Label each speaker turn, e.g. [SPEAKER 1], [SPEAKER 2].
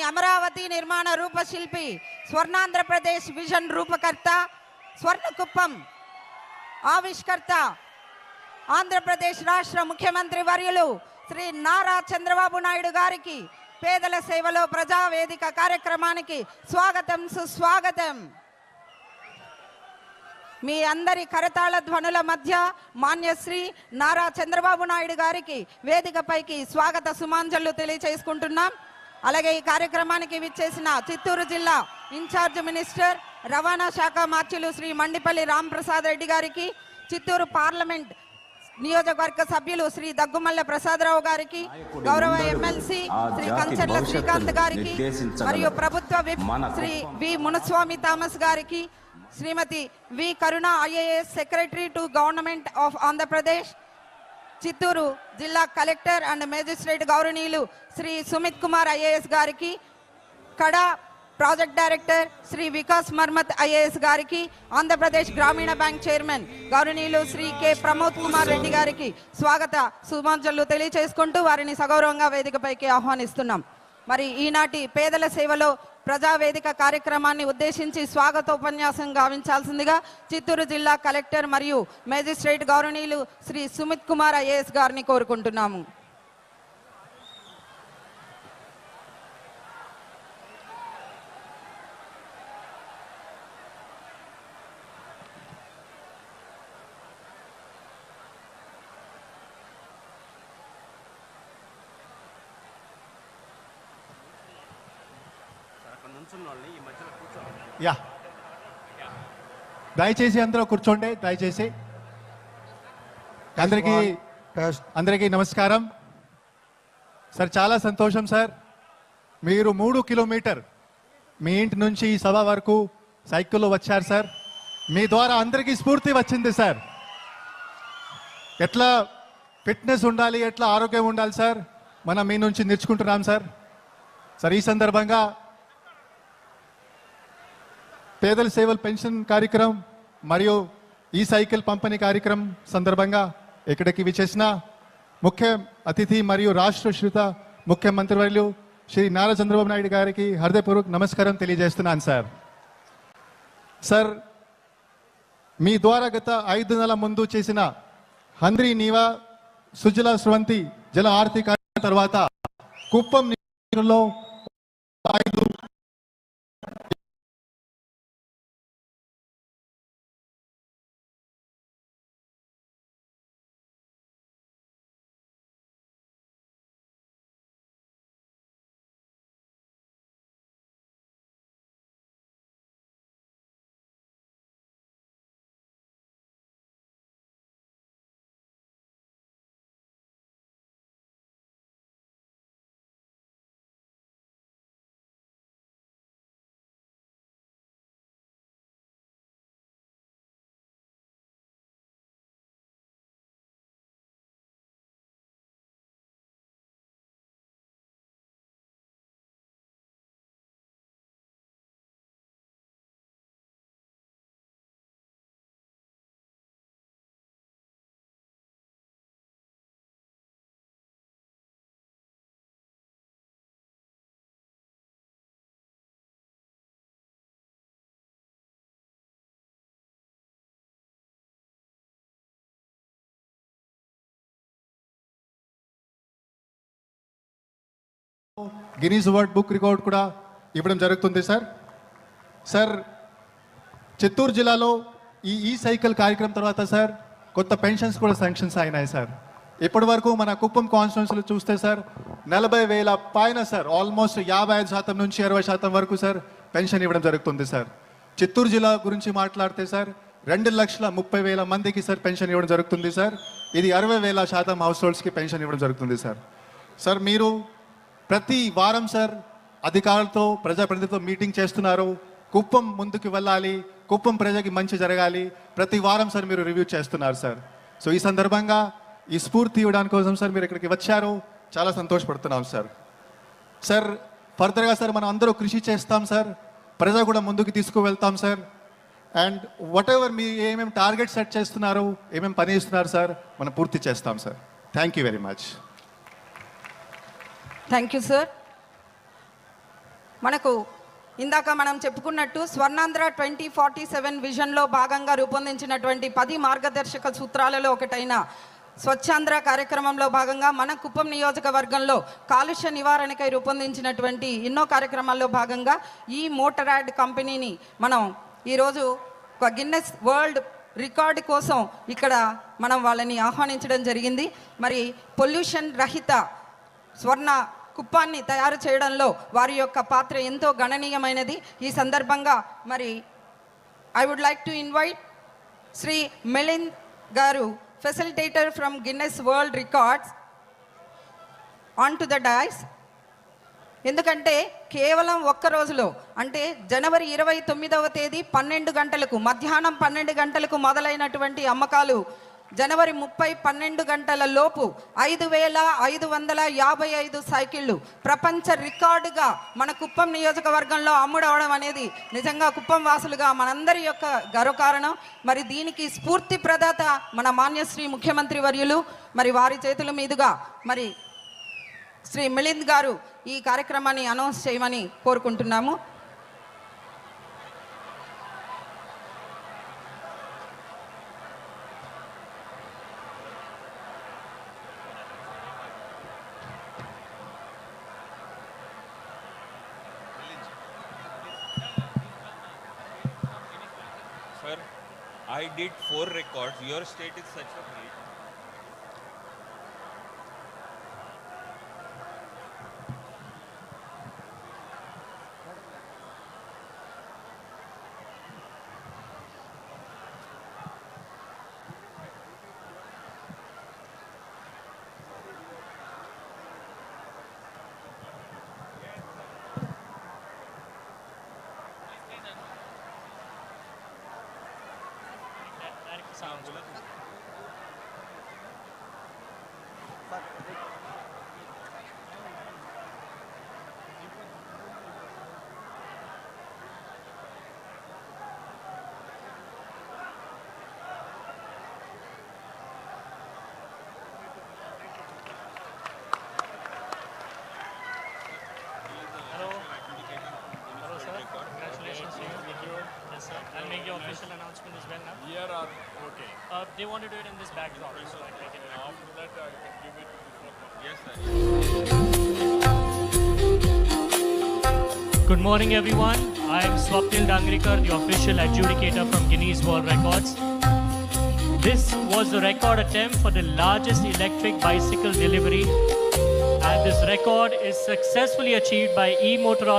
[SPEAKER 1] అమరావతి నిర్మాణ రూపశిల్పి, స్వర్ణాంధ్రప్రదేశ్ విజన్ రూపకర్త, స్వర్ణకుప్పం ఆవిష్కర్త, ఆంధ్రప్రదేశ్ రాష్ట్ర ముఖ్యమంత్రి వర్యులు శ్రీ నారా చంద్రబాబు నాయుడు గారికి పేదల సేవలో ప్రజావేదిక కార్యక్రమానికి స్వాగతం, సుస్వాగతం. మీ అందరి కరతాళ ధ్వనుల మధ్య మాన్యశ్రీ నారా చంద్రబాబు నాయుడు గారికి వేదికపైకి స్వాగత సుమాంజలు తెలియచేసుకుంటున్నాం. అలాగే ఈ కార్యక్రమానికి విచ్చేసిన చిత్తూరు జిల్లా ఇన్ఛార్జ్ మినిస్టర్, రవాణా శాఖ మార్చులు శ్రీ మండిపల్లి రాంప్రసాద్ రెడ్డి గారికి, చిత్తూరు పార్లమెంట్ నియోజకవర్గ సభ్యులు శ్రీ దగ్గుమల్ల ప్రసాదరావు గారికి, గౌరవ ఎమ్మెల్సీ శ్రీ కంచర్ల శ్రీకాంత్ గారికి, మరియు ప్రభుత్వ whip Shri V Munuswamy Thomas గారికి, Shrimati V Karuna IAS secretary to government of Andhra Pradesh, Chittoor జిల్లా కలెక్టర్ అండ్ మేజిస్ట్రేట్ గౌరవనీయులు శ్రీ సుమిత్ కుమార్ ఐఏఎస్ గారికి, కడా project director Shri Vikas Marmat IAS గారికి, ఆంధ్రప్రదేశ్ గ్రామీణ బ్యాంక్ చైర్మన్ గౌరవనీయులు శ్రీ కె ప్రమోద్ కుమార్ రెడ్డి గారికి స్వాగత సుమాంజలు తెలియచేసుకుంటూ వారిని సగౌరవంగా వేదికపైకి ఆహ్వానిస్తున్నాం. మరి ఈనాటి పేదల సేవలో ప్రజావేదిక కార్యక్రమాన్ని ఉద్దేశించి స్వాగతోపన్యాసం గావించాల్సిందిగా చిత్తూరు జిల్లా కలెక్టర్ మరియు మేజిస్ట్రేట్ గౌరవనీయులు శ్రీ సుమిత్ కుమార్ ఐఏఎస్ గారిని కోరుకుంటున్నాము.
[SPEAKER 2] యా, దయచేసి అందరూ కూర్చోండి. దయచేసి అందరికీ నమస్కారం సార్. చాలా సంతోషం సార్, మీరు 3 కిలోమీటర్ మీ ఇంటి నుంచి ఈ సభ వరకు సైకిల్లో వచ్చారు సార్. మీ ద్వారా అందరికీ స్ఫూర్తి వచ్చింది సార్. ఎట్లా ఫిట్నెస్ ఉండాలి, ఎట్లా ఆరోగ్యం ఉండాలి సార్, మనం మీ నుంచి నేర్చుకుంటున్నాం సార్. సార్, ఈ సందర్భంగా పేదల సేవల పెన్షన్ కార్యక్రమం మరియు ఈ సైకిల్ పంపిణీ కార్యక్రమం సందర్భంగా ఇక్కడికి విచ్చేసిన ముఖ్య అతిథి మరియు రాష్ట్ర శ్రుత ముఖ్యమంత్రి వర్యులు శ్రీ నారా చంద్రబాబు నాయుడు గారికి హృదయపూర్వక నమస్కారం తెలియజేస్తున్నాను సార్. సార్, మీ ద్వారా గత 5 నెలల ముందు చేసిన హంద్రీ నీవా సుజల స్రవంతి జల ఆర్థిక తర్వాత కుప్పం నియోజకవర్గంలో 5 గిన్నీస్ వరల్డ్ బుక్ రికార్డ్ కూడా ఇవ్వడం జరుగుతుంది సార్. సార్, చిత్తూరు జిల్లాలో ఈ సైకిల్ కార్యక్రమం తర్వాత సార్ కొత్త పెన్షన్స్ కూడా శాంక్షన్స్ అయినాయి సార్. ఇప్పటి వరకు మన కుప్పం కాన్స్టిట్యున్సీలో చూస్తే సార్ 40,000 పైన సార్, ఆల్మోస్ట్ 55% నుంచి 60% వరకు సార్ పెన్షన్ ఇవ్వడం జరుగుతుంది సార్. చిత్తూరు జిల్లా గురించి మాట్లాడితే సార్ 2,30,000 మందికి సార్ పెన్షన్ ఇవ్వడం జరుగుతుంది సార్. ఇది 60,000% హౌస్ హోల్డ్స్కి పెన్షన్ ఇవ్వడం జరుగుతుంది సార్. సార్, మీరు ప్రతి వారం సార్ అధికారులతో ప్రజాప్రతినిధులతో మీటింగ్ చేస్తున్నారు. కుప్పం ముందుకు వెళ్ళాలి, కుప్పం ప్రజకి మంచి జరగాలి, ప్రతి వారం సార్ మీరు రివ్యూ చేస్తున్నారు సార్. సో ఈ సందర్భంగా ఈ స్ఫూర్తి ఇవ్వడానికి కోసం సార్ మీరు ఇక్కడికి వచ్చారు, చాలా సంతోషపడుతున్నాం సార్. సార్, ఫర్దర్గా సార్ మనం అందరూ కృషి చేస్తాం సార్, ప్రజలు కూడా ముందుకు తీసుకువెళ్తాం సార్. అండ్ వాట్ ఎవర్ మీ ఏమేమి టార్గెట్ సెట్ చేస్తున్నారు, ఏమేమి పని చేస్తున్నారు సార్, మనం పూర్తి చేస్తాం sir. Thank you very much.
[SPEAKER 1] Thank you sir. మనకు ఇందాక మనం చెప్పుకున్నట్టు స్వర్ణాంధ్ర 2047 విజన్లో భాగంగా రూపొందించినటువంటి 10 మార్గదర్శక సూత్రాలలో ఒకటైన స్వచ్ఛాంధ్ర కార్యక్రమంలో భాగంగా మన కుప్పం నియోజకవర్గంలో కాలుష్య నివారణకై రూపొందించినటువంటి ఎన్నో కార్యక్రమాల్లో భాగంగా ఈ మోటరాడ్ కంపెనీని మనం ఈరోజు ఒక గిన్నెస్ వరల్డ్ రికార్డు కోసం ఇక్కడ మనం వాళ్ళని ఆహ్వానించడం జరిగింది. మరి పొల్యూషన్ రహిత స్వర్ణ కుప్పాన్ని తయారు చేయడంలో వారి యొక్క పాత్ర ఎంతో గణనీయమైనది. ఈ సందర్భంగా మరి I would like to invite Shri Milind గారు, facilitator from Guinness World Records, on to the dais. ఎందుకంటే కేవలం ఒక్క రోజులో అంటే జనవరి 29వ తేదీ 12 గంటలకు, మధ్యాహ్నం 12 గంటలకు మొదలైనటువంటి అమ్మకాలు జనవరి 30 12 గంటల లోపు 5,555 సైకిళ్ళు ప్రపంచ రికార్డుగా మన కుప్పం నియోజకవర్గంలో అమ్ముడవడం అనేది నిజంగా కుప్పం వాసులుగా మనందరి యొక్క గర్వకారణం. మరి దీనికి స్ఫూర్తి ప్రదాత మన మాన్యశ్రీ ముఖ్యమంత్రి వర్యులు, మరి వారి చేతుల మీదుగా మరి శ్రీ మిలింద్ గారు ఈ కార్యక్రమాన్ని అనౌన్స్ చేయమని కోరుకుంటున్నాము.
[SPEAKER 3] Sir, I did 4 records. Your state is such a great.
[SPEAKER 4] I'll make your official announcement as well now.
[SPEAKER 5] Here or okay.
[SPEAKER 4] They want to do it in this backdrop, so I can take it.
[SPEAKER 5] After that, I can give it to
[SPEAKER 3] Yes, sir.
[SPEAKER 4] Good morning, everyone. I am Swapnil Dangrikar, the official adjudicator from Guinness World Records. This was the record attempt for the largest electric bicycle delivery, and this record is successfully achieved by e-motor